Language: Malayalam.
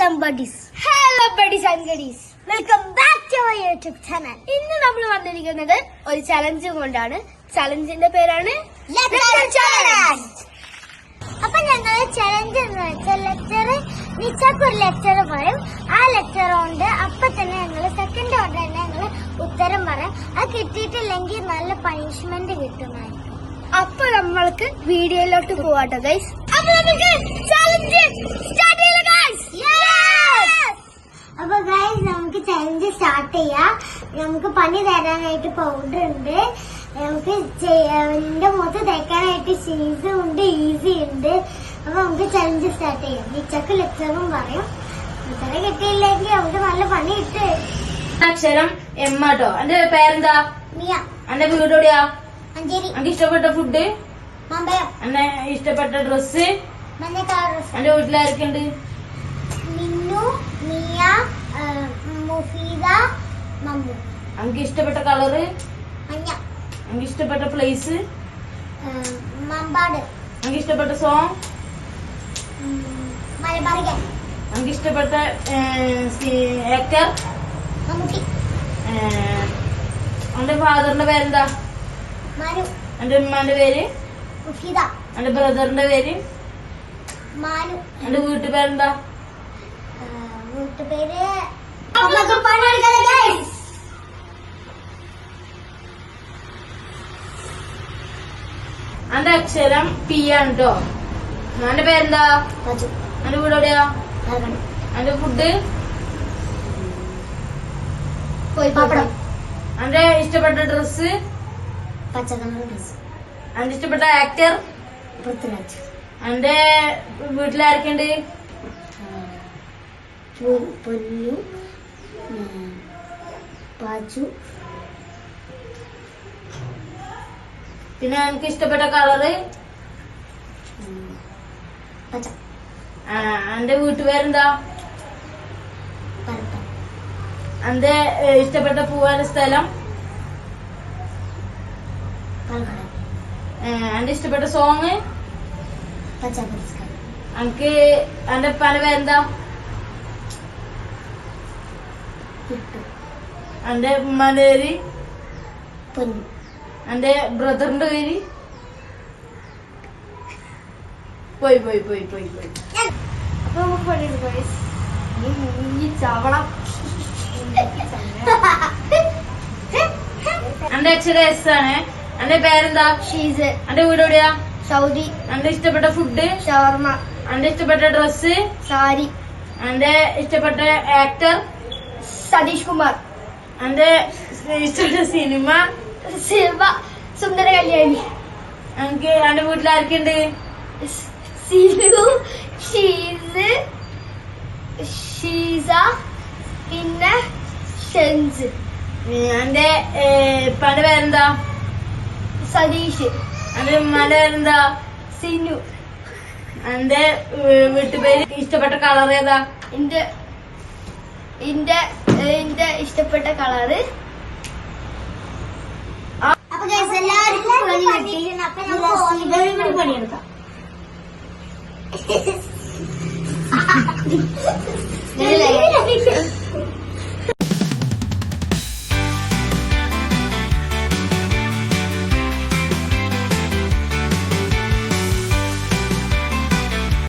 and buddies. Hello buddies and goodies. Welcome back to our YouTube channel. ഇന്ന് നമ്മൾ വന്നിരിക്കുന്നത് ഒരു ചലഞ്ച് കൊണ്ടാണ്. ചലഞ്ചിന്റെ പേരാണ് ചലഞ്ച്. അപ്പൊ ഞങ്ങൾ ചലഞ്ച് എന്ന് വെച്ചാൽ നിച്ചക്ക് ഒരു ലെക്ചർ പറയും. ആ ലെക്ചർ കൊണ്ട് അപ്പൊ തന്നെ ഞങ്ങൾ സെക്കൻഡ് കൊണ്ട് തന്നെ ഞങ്ങൾ ഉത്തരം പറയും. അത് കിട്ടിയിട്ടില്ലെങ്കിൽ നല്ല പണിഷ്മെന്റ് കിട്ടുന്നതായിരിക്കും. അപ്പൊ നമ്മൾക്ക് വീഡിയോയിലോട്ട് പോവാട്ടോ ഗൈസ്. അപ്പൊ നമുക്ക് ചലഞ്ച് സ്റ്റാർട്ട് ചെയ്യാം ഗൈസ്. അപ്പൊ ഗൈസ് നമുക്ക് ചലഞ്ച് സ്റ്റാർട്ട് ചെയ്യാം. നമുക്ക് പണി തരാനായിട്ട് പൗഡർ ഉണ്ട്, നമുക്ക് എന്റെ മുഖത്ത് തേക്കാനായിട്ട് ചീസ് ഉണ്ട്, ഈസി ഉണ്ട്. അപ്പൊ നമുക്ക് ചലഞ്ച് സ്റ്റാർട്ട് ചെയ്യാം. നിച്ചക്ക് ലെക്ചറും പറയും. ലെക്ചറ് കിട്ടിയില്ലെങ്കിൽ നമുക്ക് നല്ല പണി കിട്ടും. അക്ഷരം എം ആട്ടോ. എന്റെ പേരെന്താ? മിയ. എന്റെ വീട് എവിടെയാ? മഞ്ചേരി. എനിക്ക് ഇഷ്ടപ്പെട്ട ഫുഡ്? മമ്പയം. എന്നെ ഇഷ്ടപ്പെട്ട ഡ്രസ്? മഞ്ഞ കളർ ഡ്രസ്. എന്റെ വീട്ടിലാരൊക്കെ ഉണ്ട്? മിന്നു, മിയ, മുഫീദ, മമ്മു. എനിക്ക് ഇഷ്ടപ്പെട്ട കളറ്? മഞ്ഞ. എനിക്ക് ഇഷ്ടപ്പെട്ട പ്ലേസ്? മമ്പാട്. എനിക്ക് ഇഷ്ടപ്പെട്ട സോങ്? മലബാറികൻ. എനിക്ക് ഇഷ്ടപ്പെട്ട ആക്ടർ? മമ്മൂട്ടി. എന്റെ ഫാദറിന്റെ പേരെന്താ? മനു. എന്റെ ഉമ്മാന്റെ പേര്? മുഫീദ. എന്റെ ബ്രദറിന്റെ പേര്? മാനു. എന്റെ വീട്ടുപേരെന്താ? വീട്ടുപേര് എന്റെ അക്ഷരം പി ആണ് കേട്ടോ. എന്റെ പേരെന്താ? എന്റെ വീട് എവിടെയാ? എന്റെ ഫുഡ്? പപ്പടം. എന്റെ ഇഷ്ടപ്പെട്ട ഡ്രസ്? പച്ചക്കളർ ഡ്രസ്. എന്റെ ഇഷ്ടപ്പെട്ട ആക്ടർ? പൃഥ്വിരാജ്. എന്റെ വീട്ടിലാരൊക്കെയുണ്ട്? പൊന്നു, പാച്ചു. പിന്നെ എനിക്ക് ഇഷ്ടപ്പെട്ട കളറ്? പച്ച. എന്റെ വീട്ടുപേരെന്താ? പരപ്പ. എന്റെ ഇഷ്ടപ്പെട്ട പൂവാന സ്ഥലം? പാലക്കാട്. എന്റെ ഇഷ്ടപ്പെട്ട സോങ്? പച്ചക്കറി. എനിക്ക് എന്റെ പല പേരെന്താ? എന്റെ ഉമ്മാന്റെ പേര്? പൊന്നു. എന്റെ ബ്രദറിന്റെ പേര്? പോയി പോയി പോയി പോയി പോയി. അപ്പൊ നമുക്ക് പണിയെടുക്കാം. ചവളം. എന്റെ അക്ഷരം എസ് ആണ്. എന്റെ പേരെന്താ? ഷീസ്. എന്റെ വീട് എവിടെയാ? സൗദി. എന്റെ ഇഷ്ടപ്പെട്ട ഫുഡ്? ഷവർമ. എന്റെ ഇഷ്ടപ്പെട്ട ഡ്രസ്? സാരി. എന്റെ ഇഷ്ടപ്പെട്ട ആക്ടർ? സതീഷ് കുമാർ. എന്റെ ഇഷ്ടപ്പെട്ട സിനിമ? സിനിമ സുന്ദര കല്യാണി. എനിക്ക് എന്റെ വീട്ടിലാരൊക്കെയുണ്ട്? സിനു, ഷീസ്, ഷീസ, പിന്നെ ഷെൻസ്. എന്റെ ഇപ്പാന്റെ പേരെന്താ? സതീഷ്. എന്റെ ഉമ്മാന്റെ പേരെന്താ? സിനു. എന്റെ വീട്ടുപേര്? ഇഷ്ടപ്പെട്ട കളർ ഏതാ? എന്റെ ഇഷ്ടപ്പെട്ട കളറ്. അപ്പൊ എല്ലാവർക്കും പണിയെടുക്കാം.